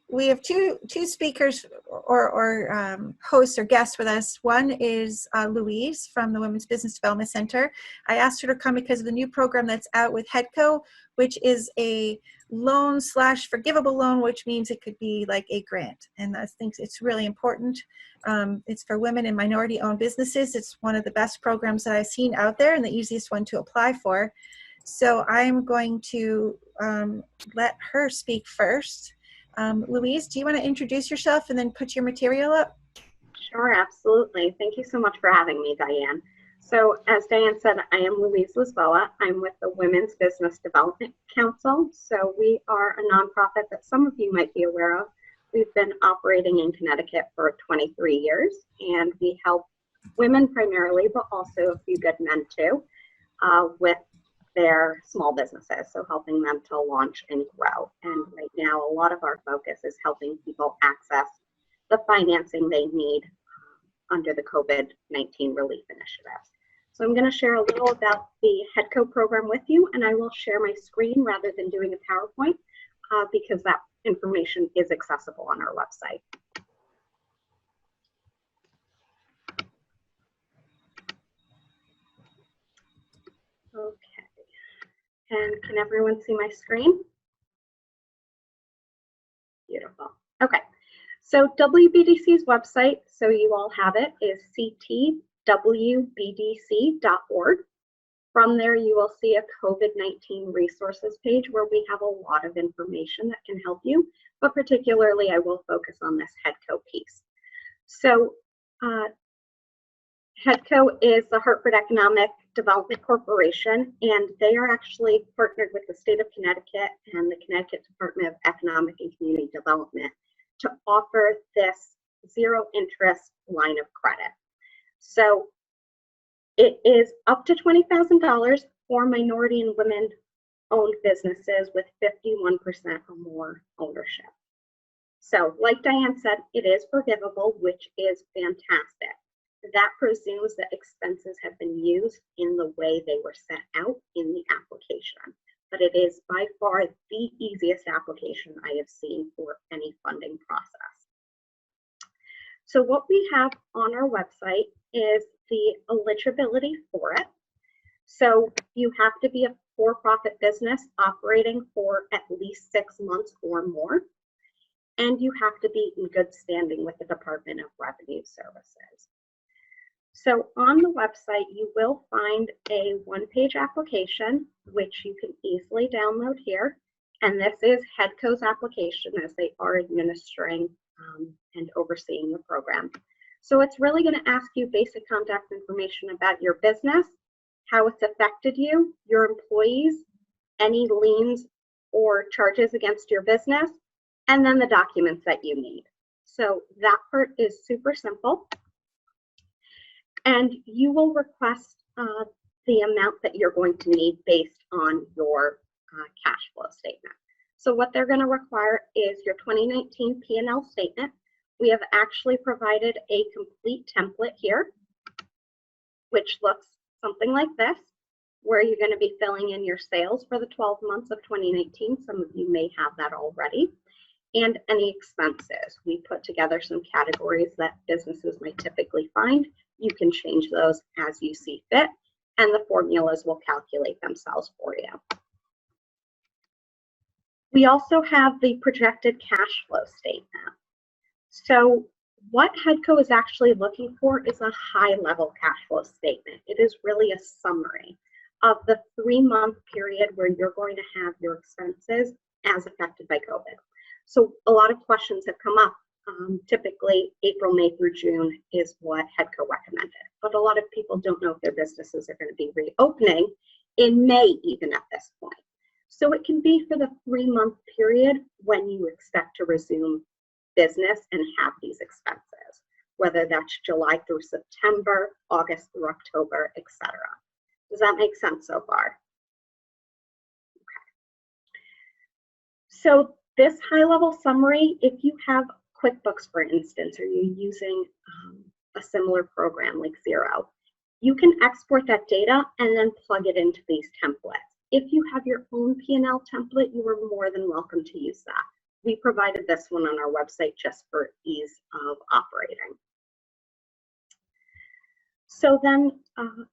we have two speakers or hosts or guests with us. One is Louise from the Women's Business Development Center. I asked her to come because of the new program that's out with HEDCO, which is a loan / forgivable loan, which means it could be like a grant. And I think it's really important. It's for women and minority-owned businesses. It's one of the best programs that I've seen out there and the easiest one to apply for. So I'm going to let her speak first. Louise, do you want to introduce yourself and then put your material up? Sure, absolutely. Thank you so much for having me, Diane. So as Diane said, I am Louise Lisboa. I'm with the Women's Business Development Council. So we are a nonprofit that some of you might be aware of. We've been operating in Connecticut for 23 years, and we help women primarily, but also a few good men too, with their small businesses, so helping them to launch and grow. And right now, a lot of our focus is helping people access the financing they need under the COVID-19 relief initiatives. So I'm going to share a little about the HEDCO program with you, and I will share my screen rather than doing a PowerPoint because that information is accessible on our website. Okay. And can everyone see my screen? Beautiful. Okay. So WBDC's website, so you all have it, is ctwbdc.org. From there, you will see a COVID-19 resources page where we have a lot of information that can help you, but particularly I will focus on this HEDCO piece. So HEDCO is the Hartford Economic Development Corporation, and they are actually partnered with the state of Connecticut and the Connecticut Department of Economic and Community Development to offer this zero interest line of credit. So it is up to $20,000 for minority and women owned businesses with 51% or more ownership. So like Diane said, it is forgivable, which is fantastic. That presumes that expenses have been used in the way they were set out in the application. But it is by far the easiest application I have seen for any funding process. So what we have on our website is the eligibility for it. So you have to be a for-profit business operating for at least 6 months or more. And you have to be in good standing with the Department of Revenue Services. So on the website, you will find a one-page application, which you can easily download here. And this is HEDCO's application as they are administering and overseeing the program. So it's really going to ask you basic contact information about your business, how it's affected you, your employees, any liens or charges against your business, and then the documents that you need. So that part is super simple. And you will request the amount that you're going to need based on your cash flow statement. So what they're going to require is your 2019 P&L statement. We have actually provided a complete template here, which looks something like this, where you're going to be filling in your sales for the 12 months of 2019. Some of you may have that already. And any expenses. We put together some categories that businesses might typically find. You can change those as you see fit, and the formulas will calculate themselves for you. We also have the projected cash flow statement. So what HEDCO is actually looking for is a high-level cash flow statement. It is really a summary of the 3-month period where you're going to have your expenses as affected by COVID. So a lot of questions have come up. Typically, April, May through June is what HEDCO recommended. But a lot of people don't know if their businesses are going to be reopening in May even at this point. So it can be for the 3-month period when you expect to resume business and have these expenses, whether that's July through September, August through October, etc. Does that make sense so far? Okay. So this high-level summary, if you have QuickBooks, for instance, or you're using a similar program like Xero, you can export that data and then plug it into these templates. If you have your own P&L template, you are more than welcome to use that. we provided this one on our website just for ease of operating. So then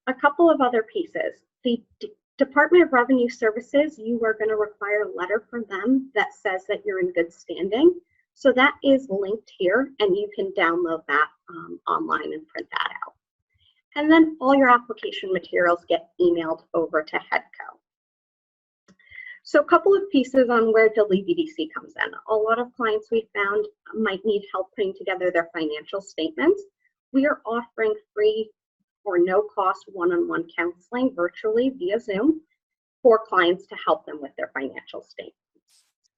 a couple of other pieces. The Department of Revenue Services, you are going to require a letter from them that says that you're in good standing. So that is linked here, and you can download that online and print that out. And then all your application materials get emailed over to HEDCO. So a couple of pieces on where WBDC comes in. A lot of clients we found might need help putting together their financial statements. We are offering free or no cost one-on-one counseling virtually via Zoom for clients to help them with their financial statements.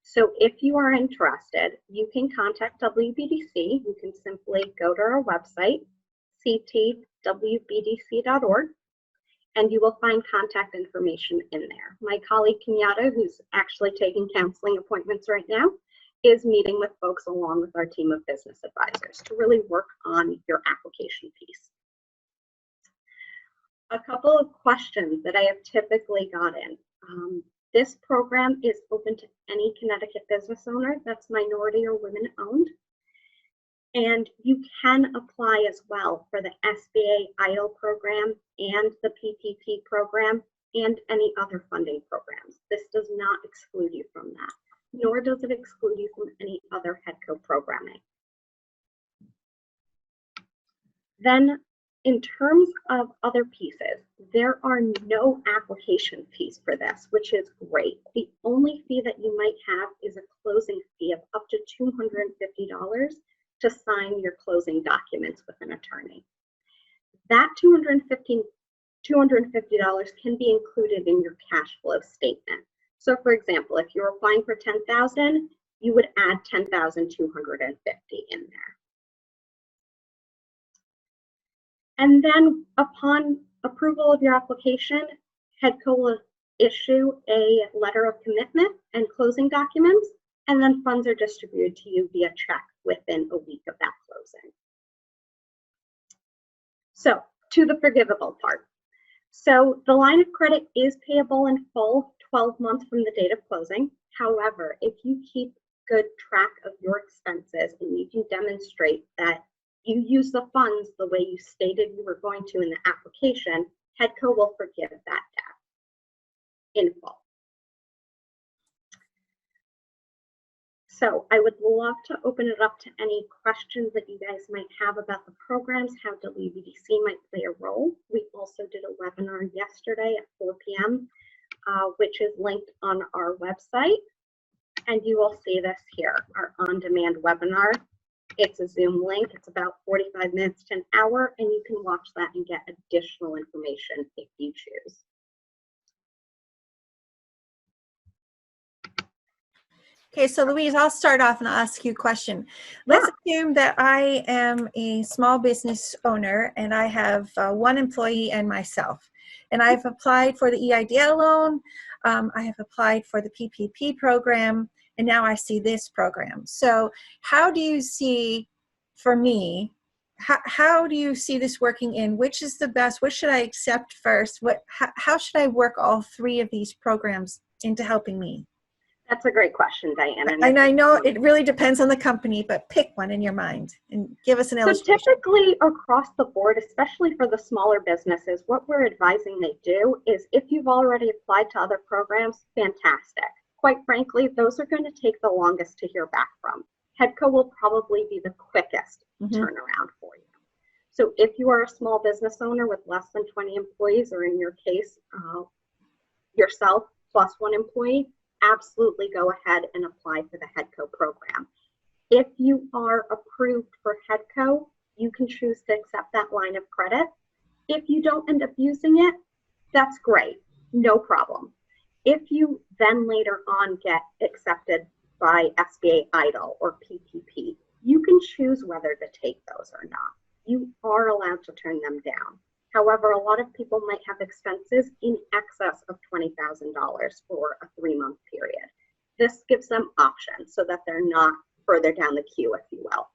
So if you are interested, you can contact WBDC. You can simply go to our website, ctwbdc.org, and you will find contact information in there. My colleague Kenyatta, who's actually taking counseling appointments right now, is meeting with folks along with our team of business advisors to really work on your application piece. A couple of questions that I have typically gotten. This program is open to any Connecticut business owner that's minority or women owned. And you can apply as well for the SBA EIDL program and the PPP program and any other funding programs. This does not exclude you from that, nor does it exclude you from any other HEDCO programming. Then in terms of other pieces, there are no application fees for this, which is great. The only fee that you might have is a closing fee of up to $250 to sign your closing documents with an attorney. That $250 can be included in your cash flow statement. So for example, if you're applying for $10,000, you would add $10,250 in there. And then upon approval of your application, HEDCO will issue a letter of commitment and closing documents, and then funds are distributed to you via check within a week of that closing. So to the forgivable part. So the line of credit is payable in full 12 months from the date of closing. However, if you keep good track of your expenses and you can demonstrate that you use the funds the way you stated you were going to in the application, HEDCO will forgive that debt in full. So I would love to open it up to any questions that you guys might have about the programs, how WBDC might play a role. We also did a webinar yesterday at 4 p.m., which is linked on our website. And you will see this here, our on-demand webinar. It's a Zoom link. It's about 45 minutes to an hour, and you can watch that and get additional information if you choose. Okay, so Louise, I'll start off and I'll ask you a question. Let's assume that I am a small business owner and I have one employee and myself. And I've applied for the EIDL loan, I have applied for the PPP program, and now I see this program. So how do you see, for me, how do you see this working in? Which is the best? What should I accept first? How should I work all three of these programs into helping me? That's a great question, Diane. And I know it really depends on the company, but pick one in your mind and give us an illustration. So typically across the board, especially for the smaller businesses, what we're advising they do is if you've already applied to other programs, fantastic. Quite frankly, those are going to take the longest to hear back from. HEDCO will probably be the quickest turnaround for you. So if you are a small business owner with less than 20 employees, or in your case, yourself plus one employee, absolutely go ahead and apply for the HEDCO program. If you are approved for HEDCO, you can choose to accept that line of credit. If you don't end up using it, that's great, no problem. If you then later on get accepted by SBA EIDL or PPP, you can choose whether to take those or not. You are allowed to turn them down. However, a lot of people might have expenses in excess of $20,000 for a 3-month period. This gives them options so that they're not further down the queue, if you will.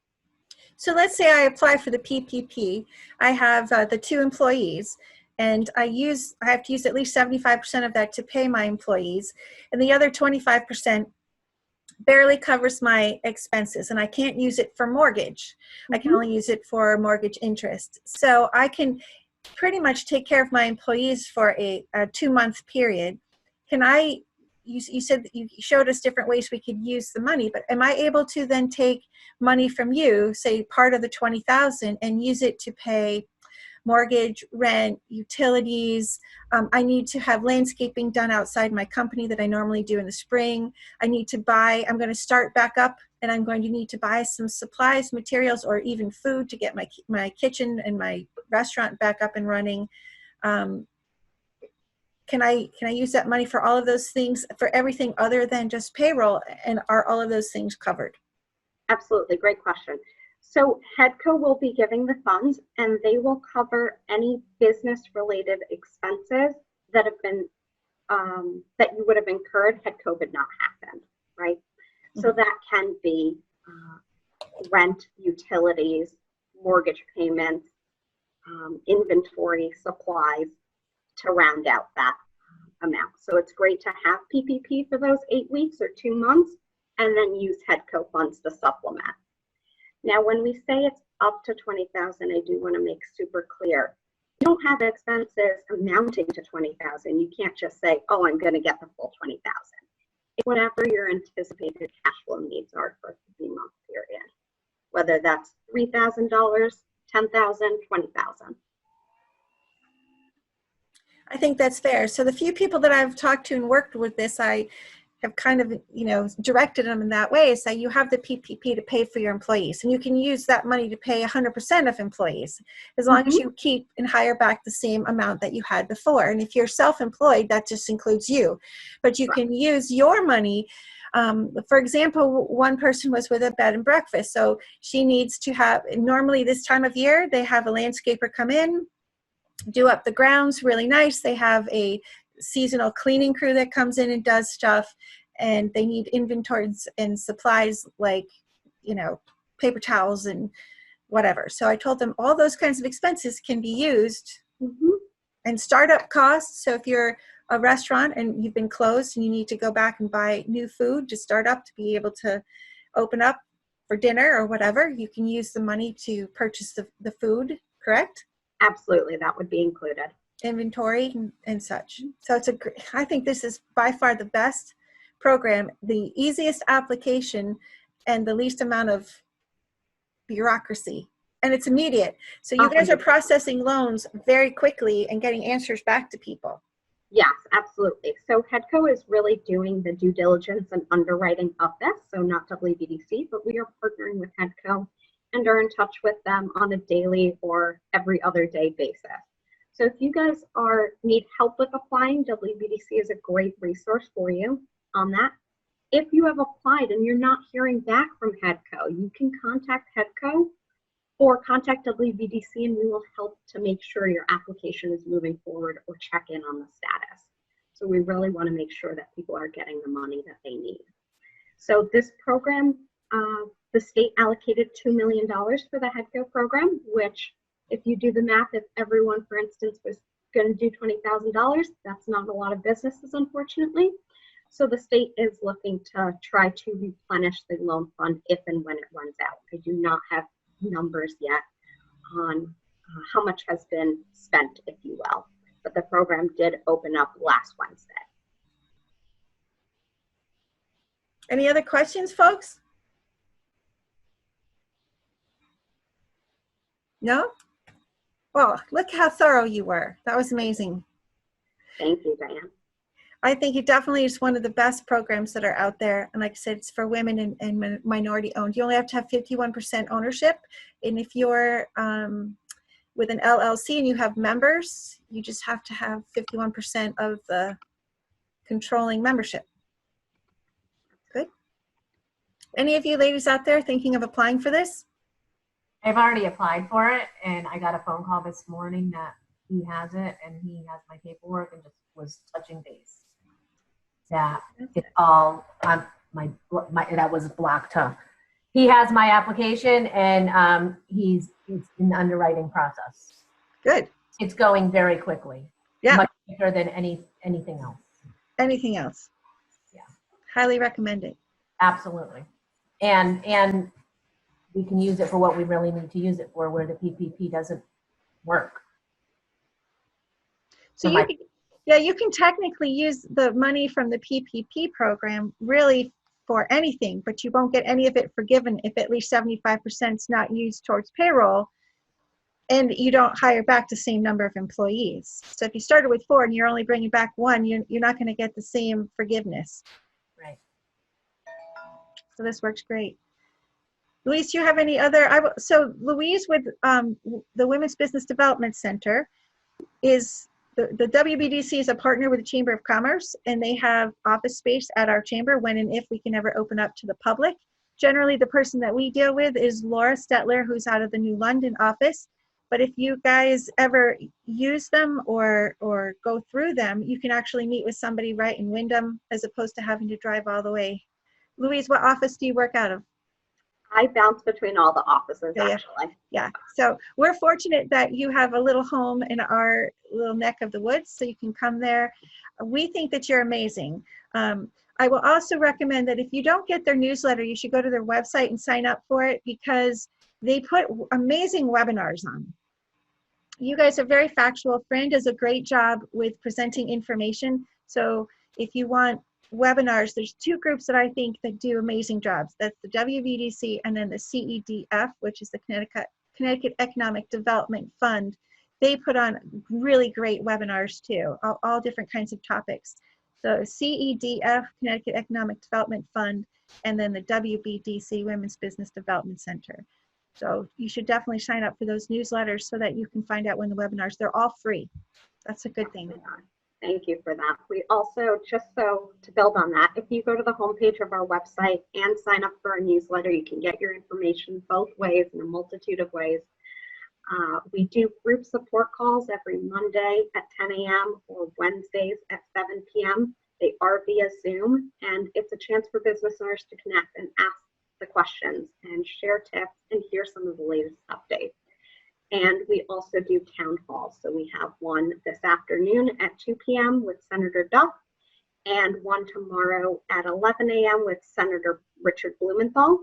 So let's say I apply for the PPP. I have the 2 employees, and I have to use at least 75% of that to pay my employees, and the other 25% barely covers my expenses, and I can't use it for mortgage. I can only use it for mortgage interest. So I can pretty much take care of my employees for a 2-month period. Can I, you said that you showed us different ways we could use the money, but am I able to then take money from you, say part of the 20,000, and use it to pay mortgage, rent, utilities? I need to have landscaping done outside my company that I normally do in the spring. I'm going to start back up, and I'm going to need to buy some supplies, materials, or even food to get my kitchen and my restaurant back up and running. Can I use that money for all of those things, for everything other than just payroll? And are all of those things covered? Absolutely, great question. So HEDCO will be giving the funds, and they will cover any business-related expenses that have been that you would have incurred had COVID not happened, right? Mm-hmm. So that can be rent, utilities, mortgage payments, inventory, supplies, to round out that amount. So it's great to have PPP for those 8 weeks or 2 months, and then use HEDCO funds to supplement. Now, when we say it's up to 20,000, I do want to make super clear. You don't have expenses amounting to 20,000. You can't just say, oh, I'm going to get the full 20,000. Whatever your anticipated cash flow needs are for a 3-month period, whether that's $3,000, $10,000, $20,000. I think that's fair. So the few people that I've talked to and worked with this, I have kind of, directed them in that way. Say you have the PPP to pay for your employees, and you can use that money to pay 100% of employees, as long as you keep and hire back the same amount that you had before. And if you're self-employed, that just includes you. But you can use your money. For example, one person was with a bed and breakfast. So she needs to have, normally this time of year, they have a landscaper come in, do up the grounds really nice. They have a seasonal cleaning crew that comes in and does stuff, and they need inventories and supplies like, paper towels and whatever. So I told them all those kinds of expenses can be used, and startup costs. So if you're a restaurant and you've been closed and you need to go back and buy new food to start up to be able to open up for dinner or whatever, you can use the money to purchase the food, correct? Absolutely, that would be included. Inventory and such. So I think this is by far the best program, the easiest application, and the least amount of bureaucracy. And it's immediate. So you guys are processing loans very quickly and getting answers back to people. Yes, absolutely. So HEDCO is really doing the due diligence and underwriting of this. So not WBDC, but we are partnering with HEDCO and are in touch with them on a daily or every other day basis. So if you guys need help with applying, WBDC is a great resource for you on that. If you have applied and you're not hearing back from HEDCO, you can contact HEDCO or contact WBDC, and we will help to make sure your application is moving forward or check in on the status. So we really want to make sure that people are getting the money that they need. So this program, the state allocated $2 million for the HEDCO program, which, if you do the math, if everyone, for instance, was going to do $20,000, that's not a lot of businesses, unfortunately. So the state is looking to try to replenish the loan fund if and when it runs out. I do not have numbers yet on how much has been spent, if you will, but the program did open up last Wednesday. Any other questions, folks? No? Well, look how thorough you were. That was amazing. Thank you, Diane. I think it definitely is one of the best programs that are out there. And like I said, it's for women and minority owned. You only have to have 51% ownership. And if you're with an LLC and you have members, you just have to have 51% of the controlling membership. Good. Any of you ladies out there thinking of applying for this? I've already applied for it, and I got a phone call this morning that he has it, and he has my paperwork, and just was touching base. That it's all on my that was blocked up. He has my application, and it's in the underwriting process. Good. It's going very quickly. Yeah. Much quicker than anything else. Anything else? Yeah. Highly recommend it. Absolutely. And we can use it for what we really need to use it for, where the PPP doesn't work. So you can, yeah, you can technically use the money from the PPP program really for anything, but you won't get any of it forgiven if at least 75% is not used towards payroll and you don't hire back the same number of employees. So if you started with 4 and you're only bringing back 1, you're not going to get the same forgiveness. Right. So this works great. Louise, do you have any other? So Louise with the Women's Business Development Center is, the WBDC is a partner with the Chamber of Commerce, and they have office space at our chamber when and if we can ever open up to the public. Generally, the person that we deal with is Laura Stetler, who's out of the New London office. But if you guys ever use them or go through them, you can actually meet with somebody right in Wyndham as opposed to having to drive all the way. Louise, what office do you work out of? I bounce between all the offices, actually. Yeah, so we're fortunate that you have a little home in our little neck of the woods, so you can come there. We think that you're amazing. I will also recommend that if you don't get their newsletter, you should go to their website and sign up for it, because they put amazing webinars on. You guys are very factual. Fran does a great job with presenting information. So if you want webinars, there's 2 groups that I think that do amazing jobs. That's the WVDC and then the CEDF, which is the Connecticut Economic Development Fund. They put on really great webinars too, all different kinds of topics. So CEDF, Connecticut Economic Development Fund, and then the WBDC, Women's Business Development Center. So you should definitely sign up for those newsletters so that you can find out when the webinars, they're all free. That's a good thing. Thank you for that. We also, just so to build on that, if you go to the homepage of our website and sign up for our newsletter, you can get your information both ways, in a multitude of ways. We do group support calls every Monday at 10 a.m. or Wednesdays at 7 p.m. They are via Zoom, and it's a chance for business owners to connect and ask the questions and share tips and hear some of the latest updates. And we also do town halls. So we have one this afternoon at 2 p.m. with Senator Duff, and one tomorrow at 11 a.m. with Senator Richard Blumenthal,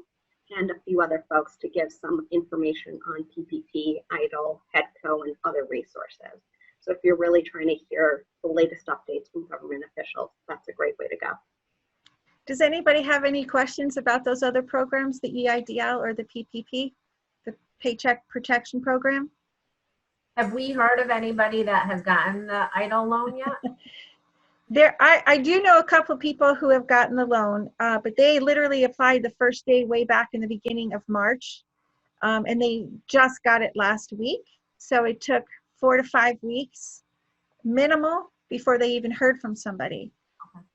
and a few other folks to give some information on PPP, EIDL, HEDCO, and other resources. So if you're really trying to hear the latest updates from government officials, that's a great way to go. Does anybody have any questions about those other programs, the EIDL or the PPP, the Paycheck Protection Program? Have we heard of anybody that has gotten the EIDL loan yet? I do know a couple of people who have gotten the loan, but they literally applied the first day way back in the beginning of March, and they just got it last week. So it took 4 to 5 weeks minimal before they even heard from somebody. Okay.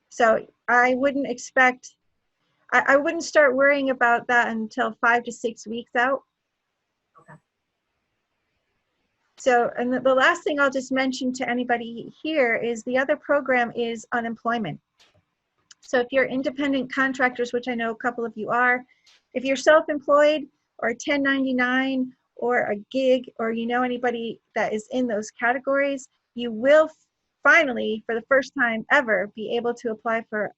So I wouldn't expect, I wouldn't start worrying about that until 5 to 6 weeks out. Okay. So, and the last thing I'll just mention to anybody here is the other program is unemployment. So if you're independent contractors, which I know a couple of you are, if you're self-employed or 1099 or a gig, or you know anybody that is in those categories, you will finally, for the first time ever, be able to apply for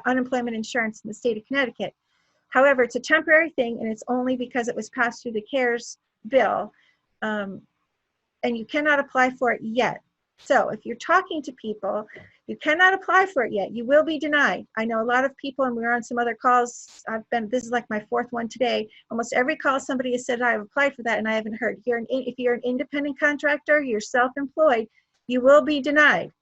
unemployment insurance in the state of Connecticut. However, it's a temporary thing, and it's only because it was passed through the CARES bill. And you cannot apply for it yet. So if you're talking to people, you cannot apply for it yet. You will be denied. I know a lot of people, and we're on some other calls. This is like my 4th one today. Almost every call somebody has said, I've applied for that and I haven't heard. If you're an independent contractor, you're self-employed, you will be denied.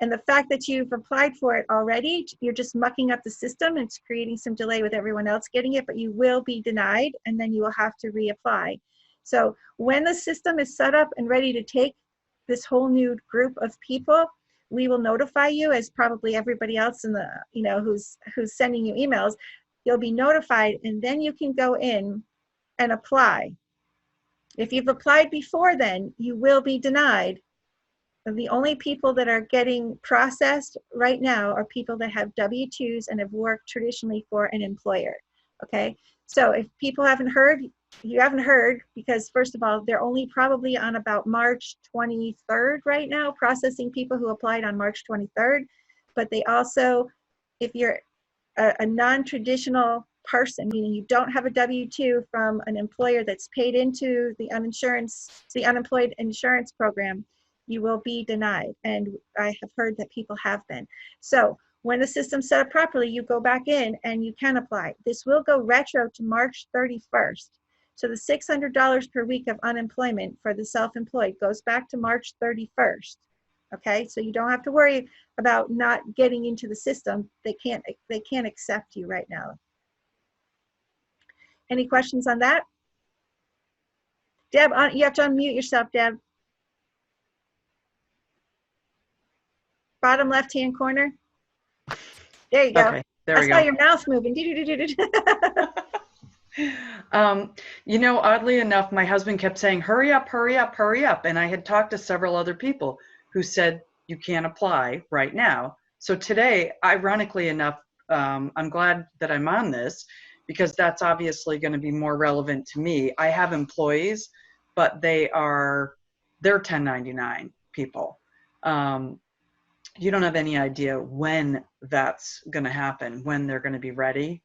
And the fact that you've applied for it already, you're just mucking up the system. And it's creating some delay with everyone else getting it, but you will be denied, and then you will have to reapply. So when the system is set up and ready to take this whole new group of people, we will notify you, as probably everybody else in the, who's sending you emails. You'll be notified, and then you can go in and apply. If you've applied before then, you will be denied. The only people that are getting processed right now are people that have W-2s and have worked traditionally for an employer. Okay, so if people haven't heard, you haven't heard, because first of all, they're only probably on about March 23rd right now, processing people who applied on March 23rd. But they also, if you're a non-traditional person, meaning you don't have a W-2 from an employer that's paid into the unemployed insurance program, you will be denied. And I have heard that people have been. So when the system's set up properly, you go back in and you can apply. This will go retro to March 31st. So the $600 per week of unemployment for the self-employed goes back to March 31st. Okay, so you don't have to worry about not getting into the system. They can't accept you right now. Any questions on that? Deb, you have to unmute yourself, Deb. Bottom left-hand corner. There you go. Okay, there I we saw go. your mouth moving. You know, oddly enough, my husband kept saying, hurry up, hurry up, hurry up. And I had talked to several other people who said, you can't apply right now. So today, ironically enough, I'm glad that I'm on this because that's obviously going to be more relevant to me. I have employees, but they're 1099 people. You don't have any idea when that's going to happen, when they're going to be ready?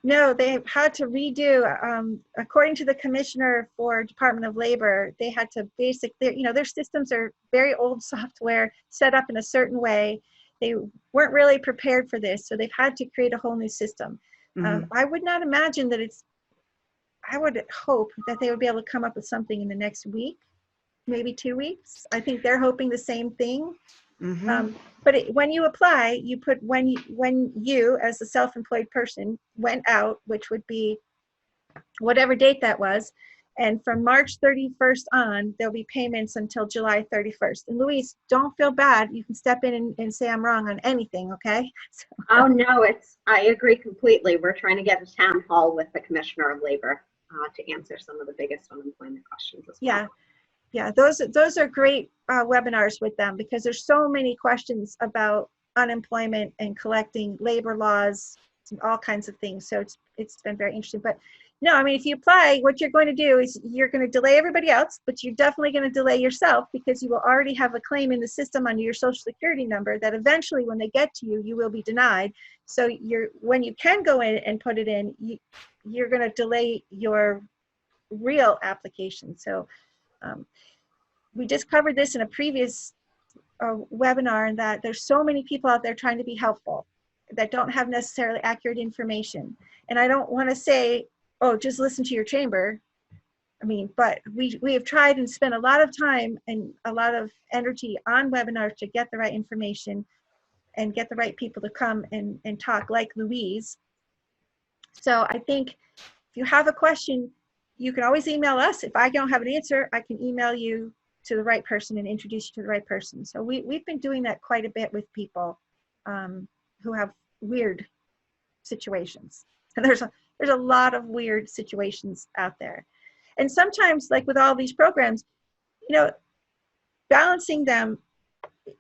No, they've had to redo, according to the commissioner for Department of Labor, they had to their systems are very old software set up in a certain way. They weren't really prepared for this, so they've had to create a whole new system. Mm-hmm. I would not imagine that I would hope that they would be able to come up with something in the next week, maybe 2 weeks. I think they're hoping the same thing. Mm-hmm. But when you apply, you put when you as a self-employed person went out, which would be whatever date that was, and from March 31st on, there'll be payments until July 31st. And Louise, don't feel bad. You can step in and say I'm wrong on anything, okay? So, Oh, no, I agree completely. We're trying to get a town hall with the Commissioner of Labor to answer some of the biggest unemployment questions as well. Yeah, those are great webinars with them because there's so many questions about unemployment and collecting labor laws and all kinds of things. So it's been very interesting. But no, I mean, if you apply, what you're going to do is you're going to delay everybody else, but you're definitely going to delay yourself because you will already have a claim in the system under your Social Security number that eventually when they get to you, you will be denied. So when you can go in and put it in, you're going to delay your real application. So we just covered this in a previous webinar, and that there's so many people out there trying to be helpful that don't have necessarily accurate information. And I don't want to say, oh, just listen to your chamber. I mean, but we have tried and spent a lot of time and a lot of energy on webinars to get the right information and get the right people to come and talk, like Louise. So I think if you have a question, you can always email us. If I don't have an answer, I can email you to the right person and introduce you to the right person. So we've been doing that quite a bit with people who have weird situations. And there's a lot of weird situations out there. And sometimes, like with all these programs, you know, balancing them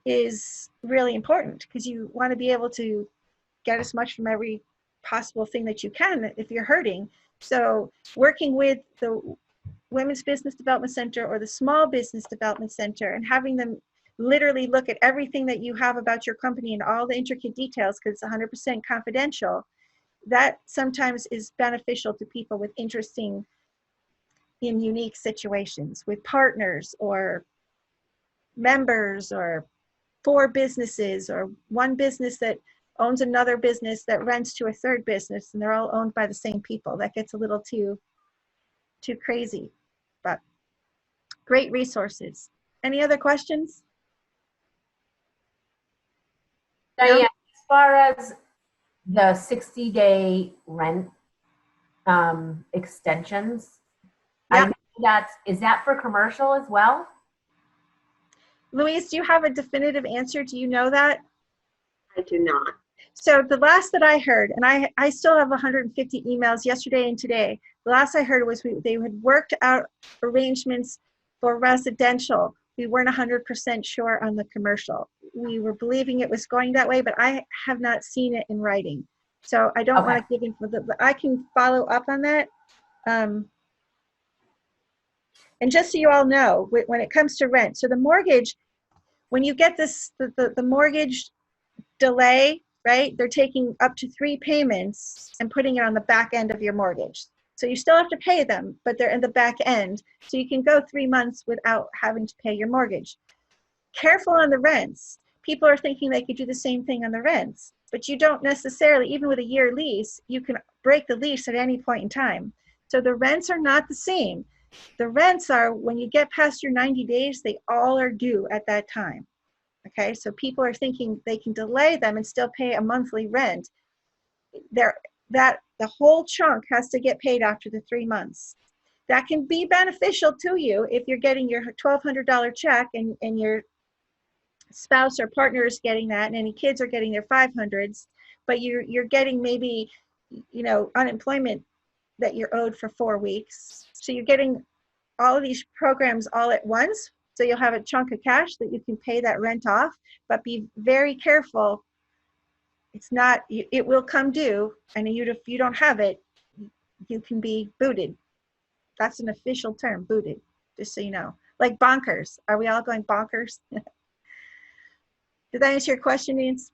is really important because you want to be able to get as much from every possible thing that you can if you're hurting. So working with the Women's Business Development Center or the Small Business Development Center and having them literally look at everything that you have about your company and all the intricate details because it's 100% confidential, that sometimes is beneficial to people with interesting and unique situations with partners or members or 4 businesses or one business that owns another business that rents to a third business and they're all owned by the same people. That gets a little too crazy, but great resources. Any other questions? Diane, as far as the 60-day rent extensions, Yeah. Is that for commercial as well? Louise, do you have a definitive answer? Do you know that? I do not. So the last that I heard, and I still have 150 emails yesterday and today, the last I heard was they had worked out arrangements for residential. We weren't 100% sure on the commercial. We were believing it was going that way, but I have not seen it in writing. So I don't want to give info, but I can follow up on that. And just so you all know, when it comes to rent, so the mortgage, when you get this, the mortgage delay right? They're taking up to 3 payments and putting it on the back end of your mortgage. So you still have to pay them, but they're in the back end. So you can go 3 months without having to pay your mortgage. Careful on the rents. People are thinking they could do the same thing on the rents, but you don't necessarily, even with a year lease, you can break the lease at any point in time. So the rents are not the same. The rents are, when you get past your 90 days, they all are due at that time. Okay, so people are thinking they can delay them and still pay a monthly rent. The whole chunk has to get paid after the 3 months. That can be beneficial to you if you're getting your $1,200 check and your spouse or partner is getting that, and any kids are getting their 500s, but you're getting maybe, you know, unemployment that you're owed for 4 weeks. So you're getting all of these programs all at once. So you'll have a chunk of cash that you can pay that rent off, but be very careful. It's not, it will come due, and if you don't have it, you can be booted. That's an official term, booted, just so you know. Like bonkers. Are we all going bonkers? Did that answer your question, Nance?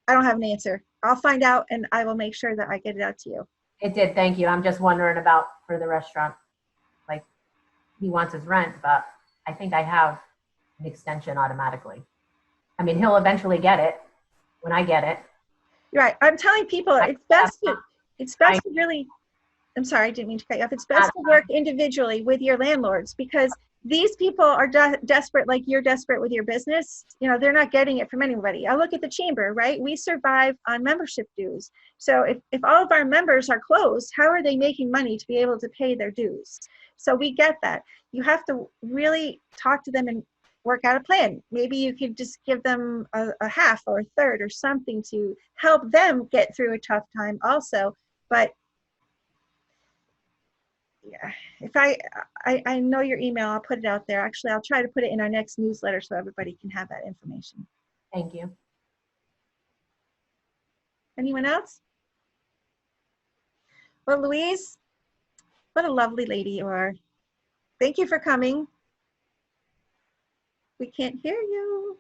I don't have an answer. I'll find out, and I will make sure that I get it out to you. It did, thank you. I'm just wondering about for the restaurant, like he wants his rent, but I think I have an extension automatically. I mean, he'll eventually get it when I get it. Right. I'm telling people it's best to really, I'm sorry, I didn't mean to cut you off. It's best to work individually with your landlords, because these people are desperate, like you're desperate with your business. You know, they're not getting it from anybody. I look at the chamber, right? We survive on membership dues. So if all of our members are closed, how are they making money to be able to pay their dues? So we get that. You have to really talk to them and work out a plan. Maybe you could just give them a half or a third or something to help them get through a tough time also. But yeah, if I know your email, I'll put it out there. Actually, I'll try to put it in our next newsletter so everybody can have that information. Thank you. Anyone else? Well, Louise, what a lovely lady you are. Thank you for coming. We can't hear you.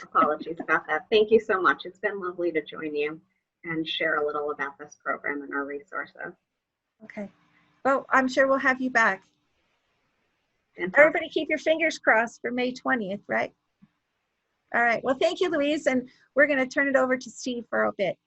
Apologies about that. Thank you so much. It's been lovely to join you and share a little about this program and our resources. Okay. Well, I'm sure we'll have you back. Fantastic. Everybody keep your fingers crossed for May 20th, right? All right. Well, thank you, Louise. And we're going to turn it over to Steve for a bit.